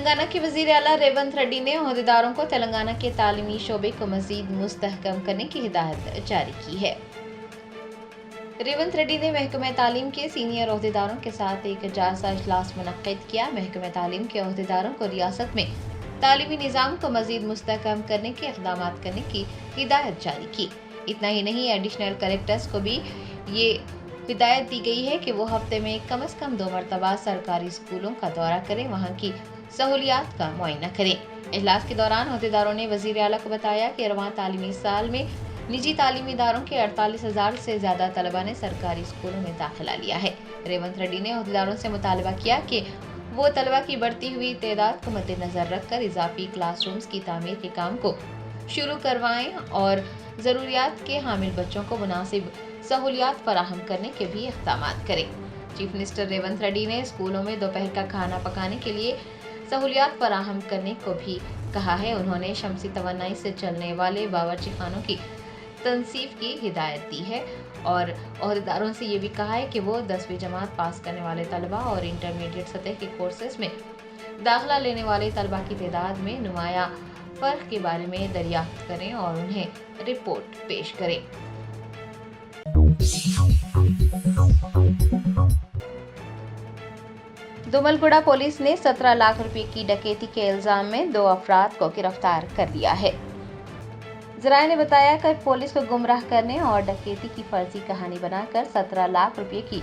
तेलंगाना के वज़ीर आला रेवंत रेड्डी ने ओहदेदारों को तेलंगाना के तालीमी शोबे को मज़ीद मुस्तहकम करने की हिदायत जारी की है। रेवंत रेड्डी ने महकमे तालीम के सीनियर ओहदेदारों के साथ एक जायजा इजलास मुनक्किद किया। महकमे तालीम के ओहदेदारों को रियासत में तालीमी निज़ाम को मज़ीद मुस्तहकम करने के इक़दाम करने की हिदायत जारी की। इतना ही नहीं, एडिशनल कलेक्टर्स को भी ये हिदायत दी गई है कि वो हफ्ते में कम से कम 2 मरतबा सरकारी स्कूलों का दौरा करें, वहाँ की सहूलियात का मुआयना करें। इजलास के दौरान ओहदेदारों ने वज़ीर आला को बताया कि रवां तालीमी साल में निजी तालीमी इदारों के 48,000 से ज़्यादा तलबा ने सरकारी स्कूलों में दाखिला लिया है। रेवंत रेड्डी ने ओहदेदारों से मुतालबा किया कि वो तलबा की बढ़ती हुई तादाद को मद्देनजर रखकर इजाफी क्लासरूम्स की तामीर के काम को शुरू करवाएं और ज़रूरियात के हामिल बच्चों को मुनासिब सहूलियात फराहम करने के भी इक़दाम करें। चीफ मिनिस्टर रेवंत रेड्डी ने स्कूलों में दोपहर का खाना पकाने के लिए सहूलियात फराहम करने को भी कहा है। उन्होंने शमसी तवन्नाई से चलने वाले बावर्ची खानों की तनसीब की हिदायत दी है और ओहदेदारों से ये भी कहा है कि वो 10वीं जमात पास करने वाले तलबा और इंटरमीडिएट सतह के कोर्सेज में दाखिला लेने वाले तलबा की तादाद में नुमाया फ़र्क के बारे में दरियाफ्त करें और उन्हें रिपोर्ट पेश करें। दुमलगुड़ा पुलिस ने 17 लाख रुपए की डकैती के इल्जाम में 2 अफराद को गिरफ्तार कर लिया है। ज़राए ने बताया कि पुलिस को गुमराह करने और डकैती की फर्जी कहानी बनाकर 17 लाख रुपए की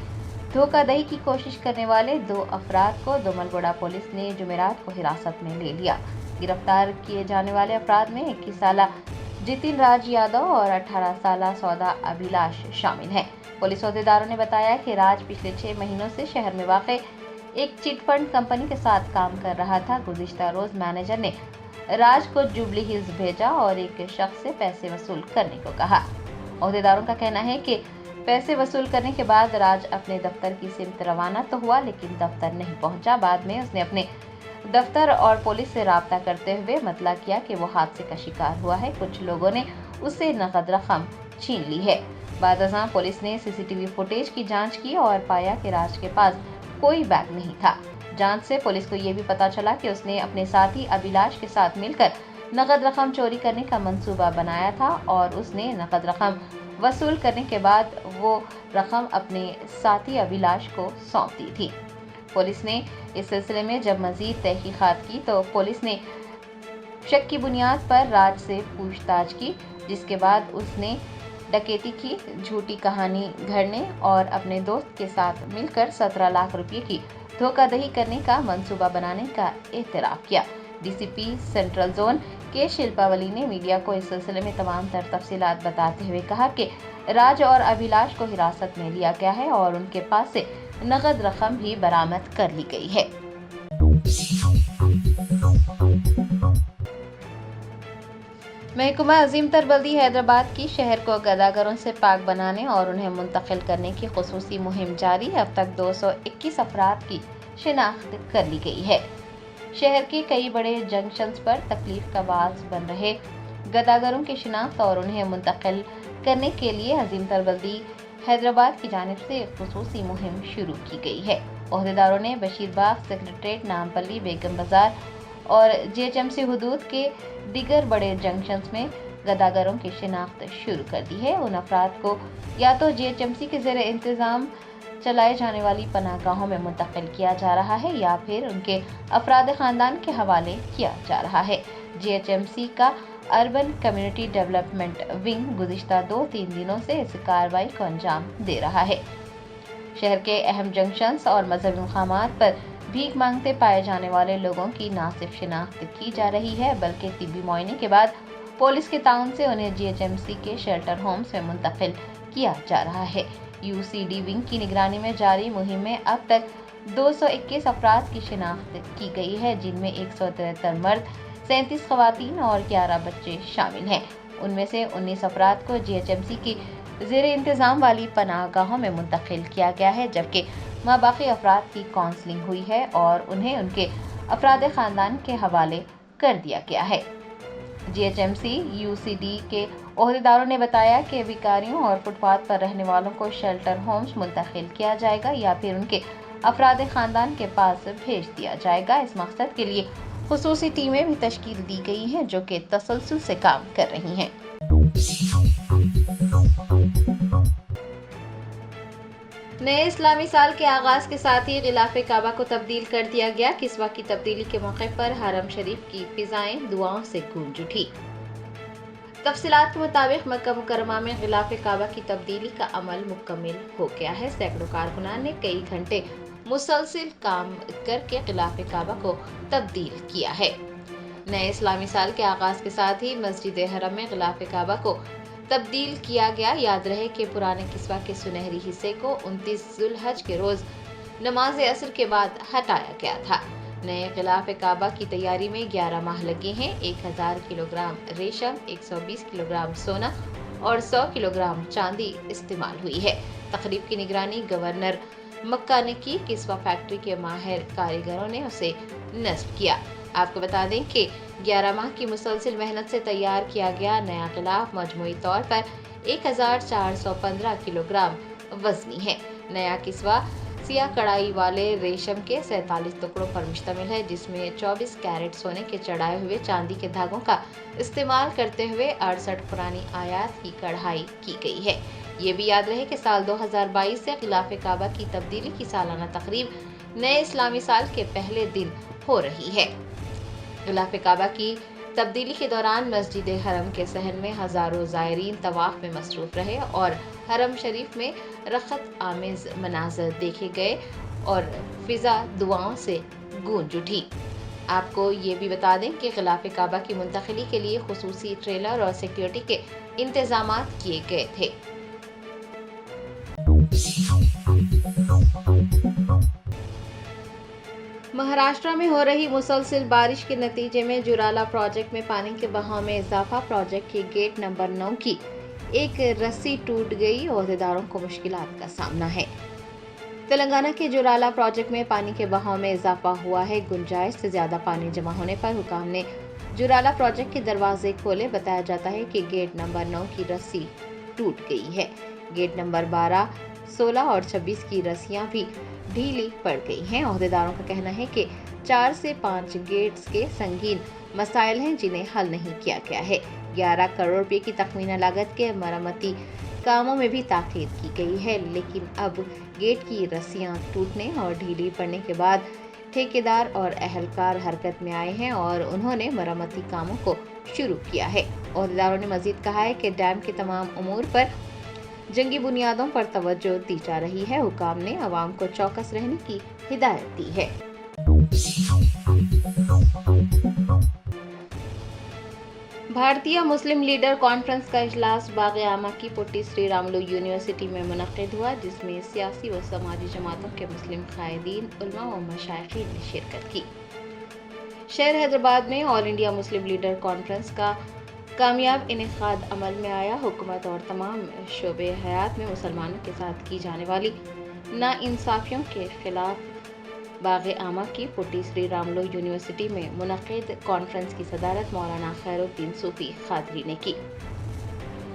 धोखाधड़ी की कोशिश करने वाले 2 अफराद को दुमलगुड़ा पुलिस ने जुमेरात को हिरासत में ले लिया। गिरफ्तार किए जाने वाले अफराद में 21 साला जितिन राज यादव और 18 साला सौदा अभिलाष शामिल हैं। पुलिस ओहदेदारों ने बताया कि राज पिछले 6 महीनों से शहर में वाक़ एक चिट फंड कंपनी के साथ काम कर रहा था। गुज़िश्ता रोज़ मैनेजर ने राज को जुबली हिल्स भेजा और एक शख्स से पैसे वसूल करने को कहा। ओहदेदारों का कहना है कि पैसे वसूल करने के बाद राज अपने दफ्तर की सिमत रवाना तो हुआ, लेकिन दफ्तर नहीं पहुंचा। बाद में उसने अपने दफ्तर और पुलिस से राब्ता करते हुए मतला किया कि वो हादसे का शिकार हुआ है। कुछ लोगों ने उससे नकद रकम छीन ली है। बाद अज़ां पुलिस ने सीसीटीवी फुटेज की जांच की और पाया कि राज के पास कोई बैग नहीं था। जांच से पुलिस को ये भी पता चला कि उसने अपने साथी अभिलाष के साथ मिलकर नकद रकम चोरी करने का मंसूबा बनाया था और उसने नकद रकम वसूल करने के बाद वो रकम अपने साथी अभिलाष को सौंप दी थी। पुलिस ने इस सिलसिले में जब मजीद तहकीकात की तो पुलिस ने शक की बुनियाद पर राज से पूछताछ की, जिसके बाद उसने डकैती की झूठी कहानी घड़ने और अपने दोस्त के साथ मिलकर 17 लाख रुपए की धोखाधड़ी करने का मंसूबा बनाने का एतराफ़ किया। डीसीपी सेंट्रल जोन के शिल्पावली ने मीडिया को इस सिलसिले में तमाम तर तफसीलात बताते हुए कहा कि राज और अभिलाष को हिरासत में लिया गया है और उनके पास से नकद रकम भी बरामद कर ली गई है। महकमा अजीमतर बल्दी हैदराबाद की शहर को गदागरों से पाक बनाने और उन्हें मुंतकिल करने की खुसूसी मुहिम जारी। अब तक 221 अफराद की शिनाख्त कर ली गई है। शहर के कई बड़े जंक्शंस पर तकलीफ का बास बन रहे गदागरों की शिनाख्त और उन्हें मुंतकिल करने के लिए अजीमतर बल्दी हैदराबाद की जानिब से एक खुसूसी मुहिम शुरू की गई है। ओहदेदारों ने बशीरबाग, सेक्रेटरेट, नामपल्ली, बेगम बाजार और जीएचएमसी हुदूद के दीगर बड़े जंक्शंस में गदागरों की शिनाख्त शुरू कर दी है। उन अफराद को या तो जीएचएमसी के ज़ेरे इंतज़ाम चलाए जाने वाली पनाहगाहों में मुंतकिल किया जा रहा है या फिर उनके अफराद ख़ानदान के हवाले किया जा रहा है। जीएचएमसी का अर्बन कम्युनिटी डेवलपमेंट विंग गुज़िश्ता 2-3 दिनों से इस कार्रवाई को अंजाम दे रहा है। शहर के अहम जंक्शंस और मजहबी मकामात पर भीख मांगते पाए जाने वाले लोगों की न सिर्फ शिनाख्त की जा रही है बल्कि तिब्बी मुआयने के बाद पुलिस के ताउन से उन्हें जीएचएमसी के शेल्टर होम्स में मुंतकिल किया जा रहा है। यूसीडी विंग की निगरानी में जारी मुहिम में अब तक 221 अफराद की शिनाख्त की गई है, जिनमें 173 मर्द, 37 खवातीन और 11 बच्चे शामिल हैं। उनमें से 19 अफराद को जीएचएमसी की ज़ेर इंतज़ाम वाली पनाहगाहों में मुंतकिल किया गया है, जबकि बाकी अफराद की काउंसलिंग हुई है और उन्हें उनके अफराद ख़ानदान के हवाले कर दिया गया है। जीएचएमसी यूसीडी के ओहदेदारों ने बताया कि भिखारियों और फुटपाथ पर रहने वालों को शेल्टर होम्स मुंतकिल किया जाएगा या फिर उनके अफराद ख़ानदान के पास भेज दिया जाएगा। इस मकसद के लिए खुसूसी टीमें भी तश्कील दी गई हैं जो कि तसलसल से काम कर रही हैं। नए इस्लामी साल के आगाज के साथ ही गिलाफ काबा को तब्दील कर दिया गया। किस्वा की तब्दीली के मौके पर हरम शरीफ की फिजाएं दुआओं से गूंज उठी। तफसीलात के मुताबिक मक्का मुकरमा में गिलाफ काबा की तब्दीली का अमल मुकम्मल हो गया है। सैकड़ों कारकुनान ने कई घंटे मुसलसिल काम करके गिलाफ काबा को तब्दील किया है। नए इस्लामी साल के आगाज के साथ ही मस्जिद हरम में गिलाफ काबा को तब्दील किया गया। याद रहे कि पुराने किस्वा के सुनहरी हिस्से को 29 जुल्हज के रोज नमाज असर के बाद हटाया गया था। नए गिलाफ काबा की तैयारी में 11 माह लगे हैं। 1000 किलोग्राम रेशम, 120 किलोग्राम सोना और 100 किलोग्राम चांदी इस्तेमाल हुई है। तकरीब की निगरानी गवर्नर मक्का ने की। किस्वा फैक्ट्री के माहिर कारीगरों ने उसे नस्ब किया। आपको बता दें कि 11 माह की मुसलसिल मेहनत से तैयार किया गया नया गिलाफ मजमूई तौर पर 1415 किलोग्राम वजनी है। नया किस्वा सियाह कढ़ाई वाले रेशम के 47 टुकड़ों पर मुश्तमिल है, जिसमें 24 कैरेट सोने के चढ़ाए हुए चांदी के धागों का इस्तेमाल करते हुए 68 पुरानी आयात की कढ़ाई की गई है। ये भी याद रहे कि साल 2022 से गिलाफ काबा की तब्दीली की सालाना तकरीब नए इस्लामी साल के पहले दिन हो रही है। गिलाफ काबा की तब्दीली के दौरान मस्जिद हरम के सहन में हजारों ज़ायरीन तवाफ में मसरूफ रहे और हरम शरीफ में रखत आमेज मनाजर देखे गए और फिजा दुआओं से गूंज उठी। आपको ये भी बता दें कि गिलाफ काबा की मुंतकिली के लिए खुसूसी ट्रेलर और सिक्योरिटी के इंतजामात किए गए थे। महाराष्ट्र में हो रही मुसलसिल बारिश के नतीजे में जुराला प्रोजेक्ट में पानी के बहाव में इजाफा। प्रोजेक्ट के गेट नंबर 9 की एक रस्सी टूट गई। ओहदेदारों को मुश्किलात का सामना है। तेलंगाना के जुराला प्रोजेक्ट में पानी के बहाव में इजाफा हुआ है। गुंजाइश से ज्यादा पानी जमा होने पर हुकाम ने जुराला प्रोजेक्ट के दरवाजे खोले। बताया जाता है कि गेट नंबर 9 की रस्सी टूट गई है। गेट नंबर 12, 16 और 26 की रस्सियां भी ढीली पड़ गई हैं। ओहदेदारों का कहना है कि 4 से 5 गेट्स के संगीन मसाइल हैं जिन्हें हल नहीं किया गया है। 11 करोड़ रुपए की तखमीना लागत के मरम्मती कामों में भी ताकीद की गई है, लेकिन अब गेट की रस्सियां टूटने और ढीली पड़ने के बाद ठेकेदार और अहलकार हरकत में आए हैं और उन्होंने मरम्मती कामों को शुरू किया है। ओहदेदारों ने मजीद कहा है कि डैम के तमाम उमूर पर जंगी बुनियादों पर तवज्जो दी जा रही है। हुकाम ने अवाम को चौकस रहने की हिदायत दी है। भारतीय मुस्लिम लीडर कॉन्फ्रेंस का इजलास बाग़ आमा की पुट्टी श्री रामुलु यूनिवर्सिटी में मुनक्किद हुआ, जिसमें सियासी व समाजी जमातों के मुस्लिम कायदीन, उलमा व मशाइखीन ने शिरकत की। शहर हैदराबाद में all India Muslim leader conference का कामयाब इनेकाद अमल में आया। हुकूमत और तमाम शोबे हयात में मुसलमानों के साथ की जाने वाली नाइंसाफियों के खिलाफ बाग़ आमा की पुट्टी श्री रामुलु यूनिवर्सिटी में मुनक्किद कॉन्फ्रेंस की सदारत मौलाना खैरुद्दीन सूफी कादरी ने की।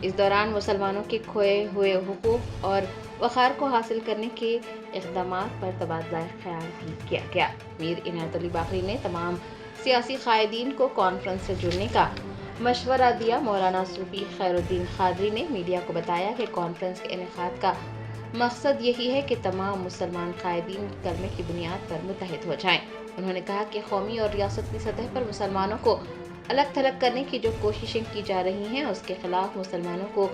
इस दौरान मुसलमानों के खोए हुए हुकूक और वक़ार को हासिल करने के इक़दामात पर तबादला ख्याल भी किया गया। मीर इनायत अली बाकरी ने तमाम सियासी कायदीन को कॉन्फ्रेंस से जुड़ने का मशवरा दिया। मौलाना सूफी खैरुद्दीन कादरी ने मीडिया को बताया कि कॉन्फ्रेंस के इनेकाद का मकसद यही है कि तमाम मुसलमान कायदीन कलमे की बुनियाद पर मुत्तहिद हो जाएं। उन्होंने कहा कि कौमी और रियासती सतह पर मुसलमानों को अलग थलग करने की जो कोशिशें की जा रही हैं, उसके खिलाफ मुसलमानों को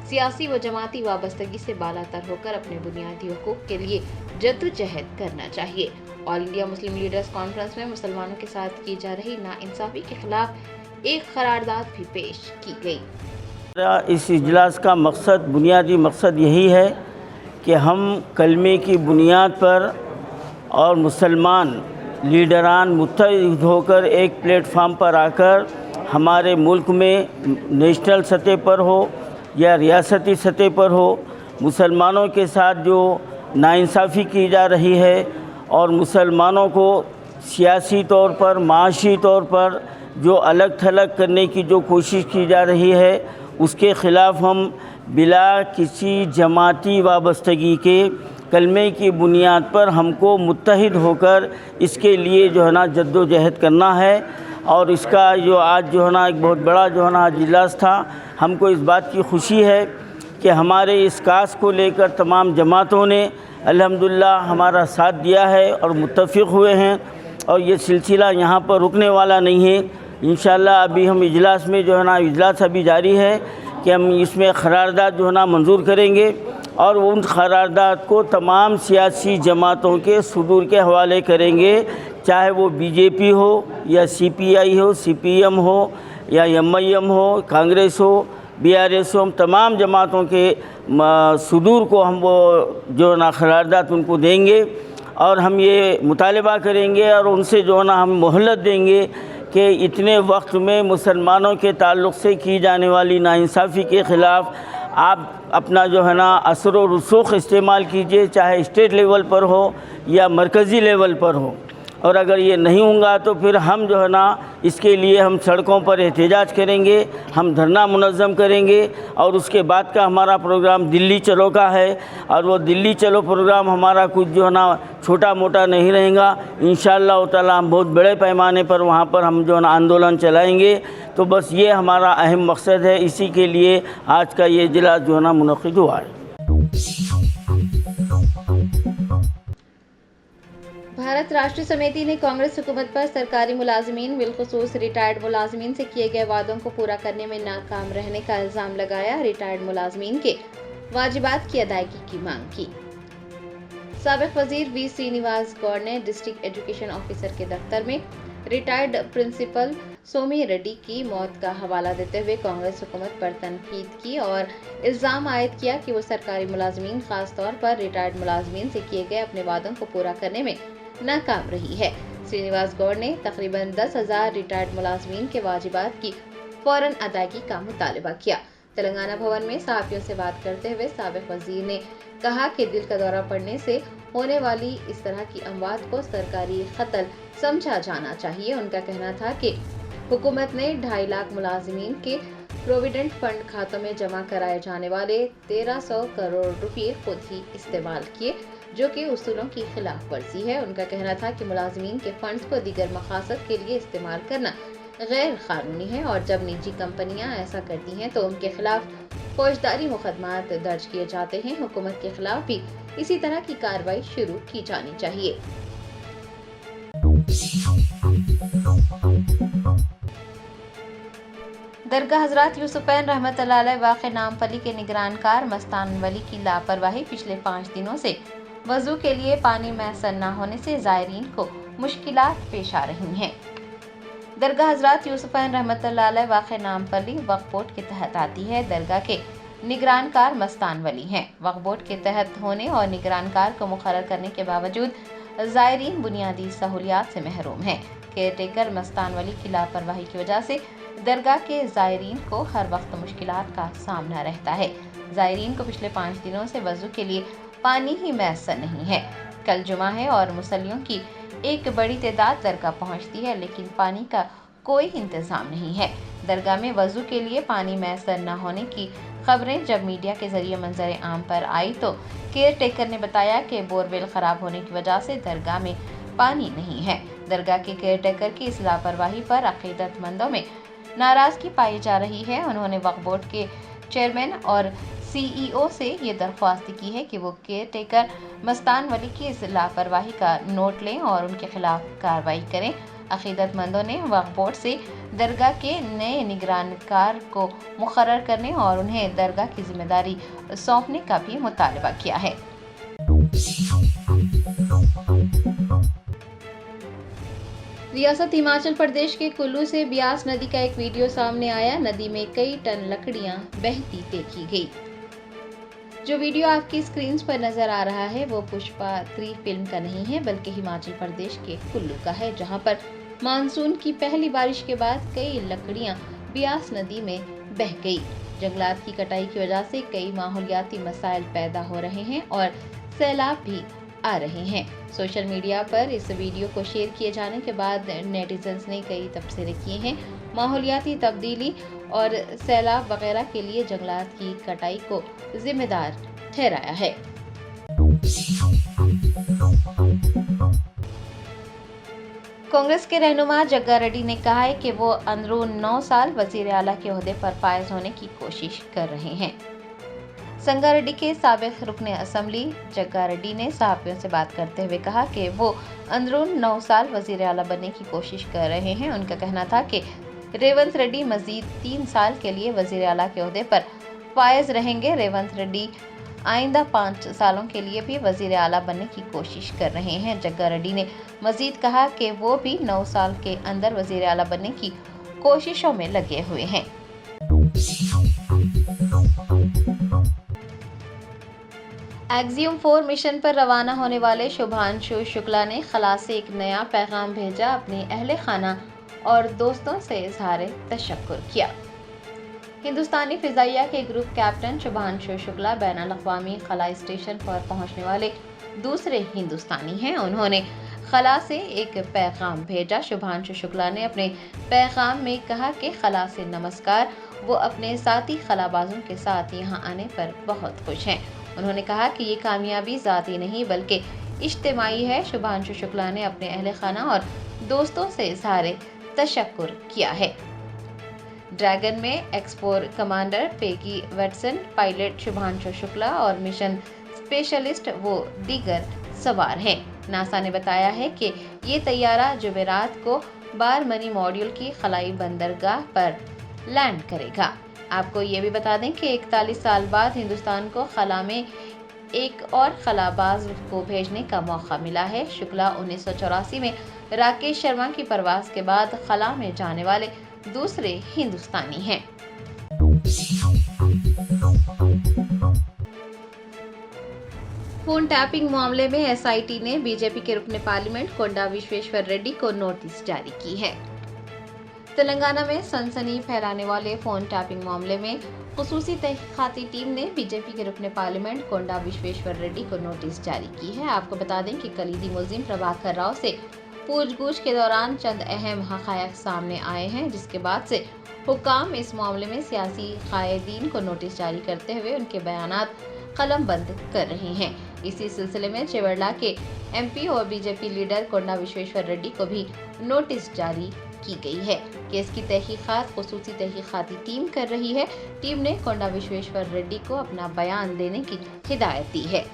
सियासी व जमाती वाबस्तगी से बालातर होकर अपने बुनियादी हुकूक के लिए जद्दोजहद करना चाहिए। All India Muslim leaders conference में मुसलमानों के साथ की जा रही नाइंसाफी के खिलाफ एक करारदाद भी पेश की गई। इस इजलास का मकसद, बुनियादी मकसद यही है कि हम कलमे की बुनियाद पर और मुसलमान लीडरान मुत्तहिद होकर एक प्लेटफार्म पर आकर हमारे मुल्क में नेशनल सतह पर हो या रियासती सतह पर हो, मुसलमानों के साथ जो नाइंसाफ़ी की जा रही है और मुसलमानों को सियासी तौर पर, माशी तौर पर जो अलग थलग करने की जो कोशिश की जा रही है, उसके ख़िलाफ़ हम बिला किसी जमाती वाबस्तगी के کلمے کی بنیاد پر ہم کو متحد ہو کر اس کے لیے جو ہے نا جد و جہد کرنا ہے۔ اور اس کا جو آج جو ہے نا ایک بہت بڑا جو ہے نا آج اجلاس تھا، ہم کو اس بات کی خوشی ہے کہ ہمارے اس کاز کو لے کر تمام جماعتوں نے الحمدللہ ہمارا ساتھ دیا ہے اور متفق ہوئے ہیں، اور یہ سلسلہ یہاں پر رکنے والا نہیں ہے۔ انشاءاللہ ابھی ہم اجلاس میں جو ہے نا اجلاس ابھی جاری ہے کہ ہم اس میں قرارداد جو ہے نا منظور کریں گے، اور ان قرارداد کو تمام سیاسی جماعتوں کے صدور کے حوالے کریں گے، چاہے وہ بی جے پی ہو یا سی پی آئی ہو، سی پی ایم ہو یا ایم آئی ایم ہو، کانگریس ہو، بی آر ایس ہو، ہم تمام جماعتوں کے صدور کو ہم وہ جو نا قرارداد ان کو دیں گے، اور ہم یہ مطالبہ کریں گے اور ان سے جو ہے نا ہم مہلت دیں گے کہ اتنے وقت میں مسلمانوں کے تعلق سے کی جانے والی ناانصافی کے خلاف آپ اپنا جو ہے نا اثر و رسوخ استعمال کیجئے، چاہے اسٹیٹ لیول پر ہو یا مرکزی لیول پر ہو، اور اگر یہ نہیں ہوگا تو پھر ہم جو ہے نا اس کے لیے ہم سڑکوں پر احتجاج کریں گے، ہم دھرنا منظم کریں گے، اور اس کے بعد کا ہمارا پروگرام دلی چلو کا ہے، اور وہ دلی چلو پروگرام ہمارا کچھ جو ہے نا چھوٹا موٹا نہیں رہے گا۔ انشاءاللہ تعالی ہم بہت بڑے پیمانے پر وہاں پر ہم جو ہے نا آندولن چلائیں گے۔ تو بس یہ ہمارا اہم مقصد ہے، اسی کے لیے آج کا یہ اجلاس جو ہے نا منعقد ہوا ہے۔ بھارت راشٹریہ سمیتی نے کانگریس حکومت پر سرکاری ملازمین بالخصوص ریٹائرڈ ملازمین سے کیے گئے وعدوں کو پورا کرنے میں ناکام رہنے کا الزام لگایا۔ ریٹائرڈ ملازمین کے واجبات کی ادائیگی کی مانگ کی۔ سابق وزیر وی سرینیواس گوڑ نے ڈسٹرکٹ ایجوکیشن آفیسر کے دفتر میں ریٹائرڈ پرنسپل سومی ریڈی کی موت کا حوالہ دیتے ہوئے کانگریس حکومت پر تنقید کی اور الزام عائد کیا کہ وہ سرکاری ملازمین خاص طور پر ریٹائرڈ ملازمین سے کیے گئے اپنے وعدوں کو پورا کرنے میں ناکام رہی ہے۔ سرینیواس گوڑ نے تقریباً 10,000 ریٹائرڈ ملازمین کے واجبات کی فوراً ادائیگی کا مطالبہ کیا۔ تلنگانہ بھون میں صحافیوں سے بات کرتے ہوئے سابق وزیر نے کہا کہ دل کا دورہ پڑنے سے ہونے والی اس طرح کی اموات کو سرکاری قتل سمجھا جانا چاہیے۔ ان کا کہنا تھا کہ حکومت نے 2.5 لاکھ ملازمین کے پروویڈنٹ فنڈ کھاتوں میں جمع کرائے جانے والے 1300 کروڑ روپے خود ہی استعمال کیے، جو کہ اصولوں کی خلاف ورزی ہے۔ ان کا کہنا تھا کہ ملازمین کے فنڈز کو دیگر مقاصد کے لیے استعمال کرنا غیر قانونی ہے، اور جب نجی کمپنیاں ایسا کرتی ہیں تو ان کے خلاف فوجداری مقدمات درج کیے جاتے ہیں۔ حکومت کے خلاف بھی اسی طرح کی کارروائی شروع کی جانی چاہیے۔ درگاہ حضرات یوسفین رحمۃ اللہ علیہ واقع نامپلی کے نگران کار مستان ولی کی لاپرواہی پچھلے 5 دنوں سے وضو کے لیے پانی میسر نہ ہونے سے زائرین کو مشکلات پیش آ رہی ہیں۔ درگاہ حضرات یوسفین رحمۃ اللہ علیہ واقع نامپلی وقف بورڈ کے تحت آتی ہے۔ درگاہ کے نگران کار مستان ولی ہیں۔ وقف بورڈ کے تحت ہونے اور نگران کار کو مقرر کرنے کے باوجود زائرین بنیادی سہولیات سے محروم ہیں۔ کیئر ٹیکر مستان ولی کی لاپرواہی کی وجہ سے درگاہ کے زائرین کو ہر وقت مشکلات کا سامنا رہتا ہے۔ زائرین کو پچھلے 5 دنوں سے وضو کے لیے پانی ہی میسر نہیں ہے۔ کل جمعہ ہے اور مصلیوں کی ایک بڑی تعداد درگاہ پہنچتی ہے، لیکن پانی کا کوئی انتظام نہیں ہے۔ درگاہ میں وضو کے لیے پانی میسر نہ ہونے کی خبریں جب میڈیا کے ذریعے منظر عام پر آئی تو کیئر ٹیکر نے بتایا کہ بورویل خراب ہونے کی وجہ سے درگاہ میں پانی نہیں ہے۔ درگاہ کے کیئر ٹیکر کی اس لاپرواہی پر عقیدت مندوں میں ناراضگی پائی جا رہی ہے۔ انہوں نے وقف بورڈ کے چیئرمین اور سی ای او سے یہ درخواست کی ہے کہ وہ کیئر ٹیکر مستان ولی کی اس لاپرواہی کا نوٹ لیں اور ان کے خلاف کارروائی کریں۔ عقیدت مندوں نے وقف بورڈ سے درگاہ کے نئے نگران کار کو مقرر کرنے اور انہیں درگاہ کی ذمہ داری سونپنے کا بھی مطالبہ کیا ہے۔ ریاست ہماچل پردیش کے کلو سے بیاس ندی کا ایک ویڈیو سامنے آیا۔ ندی میں کئی ٹن لکڑیاں بہتی دیکھی گئی۔ جو ویڈیو آپ کی اسکرینز پر نظر آ رہا ہے وہ پشپا 3 فلم کا نہیں ہے بلکہ ہماچل پردیش کے کلو کا ہے، جہاں پر مانسون کی پہلی بارش کے بعد کئی لکڑیاں بیاس ندی میں بہہ گئی۔ جنگلات کی کٹائی کی وجہ سے کئی ماحولیاتی مسائل پیدا ہو رہے ہیں اور سیلاب بھی آ رہے ہیں۔ سوشل میڈیا پر اس ویڈیو کو شیئر کیے جانے کے بعد نیٹیزنز نے کئی تبصرے کیے ہیں۔ ماحولیاتی تبدیلی اور سیلاب وغیرہ کے لیے جنگلات کی کٹائی کو ذمہ دار ٹھہرایا ہے۔ कांग्रेस के रहनुमा जग्गा रेड्डी ने कहा है कि वो अंदरून 9 साल वजीर आला के ओहदे पर फायज होने की कोशिश कर रहे हैं। संगारेड्डी के साबिक रुकने असम्बली जग्गा रेड्डी ने सहाफियों से बात करते हुए कहा कि वो अंदरून 9 साल वजीर आला बनने की कोशिश कर रहे हैं। उनका कहना था कि रेवंत रेड्डी मजीद 3 साल के लिए वजीर आला के ओहदे पर फायज रहेंगे। रेवंत रेड्डी आइंदा 5 सालों के लिए भी वजीर आला बनने की कोशिश कर रहे हैं। जग्गा रेड्डी ने मजीद कहा कि वो भी 9 साल के अंदर वजीर आला बनने की कोशिशों में लगे हुए हैं। एक्सियम 4 मिशन पर रवाना होने वाले शुभांशु शुक्ला ने खला से एक नया पैगाम भेजा। अपने अहले खाना और दोस्तों से इजहार तशक्कुर किया। हिंदुस्तानी फिजाइया के ग्रुप कैप्टन शुभांशु शुक्ला बैनुल-अक़वामी खला स्टेशन पर पहुंचने वाले दूसरे हिंदुस्तानी हैं। उन्होंने खला से एक पैगाम भेजा। शुभांशु शुक्ला ने अपने पैगाम में कहा कि खला से नमस्कार। वो अपने साथी खलाबाजों के साथ यहाँ आने पर बहुत खुश हैं। उन्होंने कहा कि ये कामयाबी ज़ाती नहीं बल्कि इज्तिमाई है। शुभांशु शुक्ला ने अपने अहले खाना और दोस्तों से इजहार तशक्कुर किया है। ड्रैगन में एक्सपोर commander Peggy Whitson, pilot Shubhanshu Shukla और मिशन स्पेशलिस्ट वो दीगर सवार हैं। नासा ने बताया है कि ये तैयारा जुमेरात को बारमनी मॉड्यूल की खलाई बंदरगाह पर लैंड करेगा। आपको ये भी बता दें कि 41 साल बाद हिंदुस्तान को खला में एक और खलाबाज को भेजने का मौका मिला है। शुक्ला 1984 में राकेश शर्मा की परवाज के बाद खला में जाने वाले दूसरे हिंदुस्तानी हैं। फोन टैपिंग मामले में एसआईटी ने बीजेपी के रुकने पार्लियामेंट कोंडा विश्वेश्वर रेड्डी को नोटिस जारी की है। तेलंगाना में सनसनी फैलाने वाले फोन टैपिंग मामले में खुसूसी तहकीकाती टीम ने बीजेपी के रुकने पार्लियामेंट कोंडा विश्वेश्वर रेड्डी को नोटिस जारी की है। आपको बता दें कि कलीदी मुलजिम प्रभाकर राव से पूछगछ के दौरान चंद अहम हक़ायक़ सामने आए हैं, जिसके बाद से हुक्काम इस मामले में सियासी कायदीन को नोटिस जारी करते हुए उनके बयानात कलमबंद कर रहे हैं। इसी सिलसिले में चिवरला के एमपी और बीजेपी लीडर कोंडा विश्वेश्वर रेड्डी को भी नोटिस जारी की गई है। केस की तहकीकात खुसूसी तहकीकाती टीम कर रही है। टीम ने कोंडा विश्वेश्वर रेड्डी को अपना बयान देने की हिदायत दी है।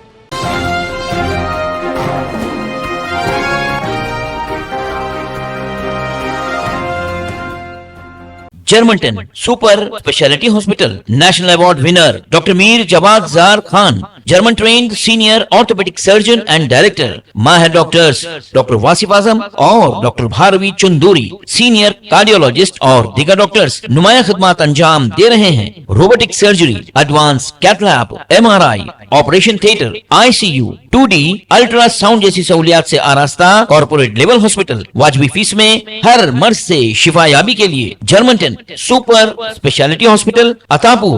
जर्मनटन super speciality hospital national award winner doctor Mir Jawad Jar Khan, German trained senior orthopedic surgeon and director, माहिर डॉक्टर्स डॉक्टर वासिफ आजम और doctor Bharvi Chanduri, senior cardiologist और दीगर डॉक्टर्स नुमाया खिदमत अंजाम दे रहे हैं। Robotic surgery, advance cath lab, MRI, operation theatre, ICU, 2D ultrasound जैसी सहूलियात से आरास्ता कॉर्पोरेट लेवल हॉस्पिटल। वाजबी फीस में हर मर्ज से शिफायाबी के लिए Germanton super speciality hospital, Attapur,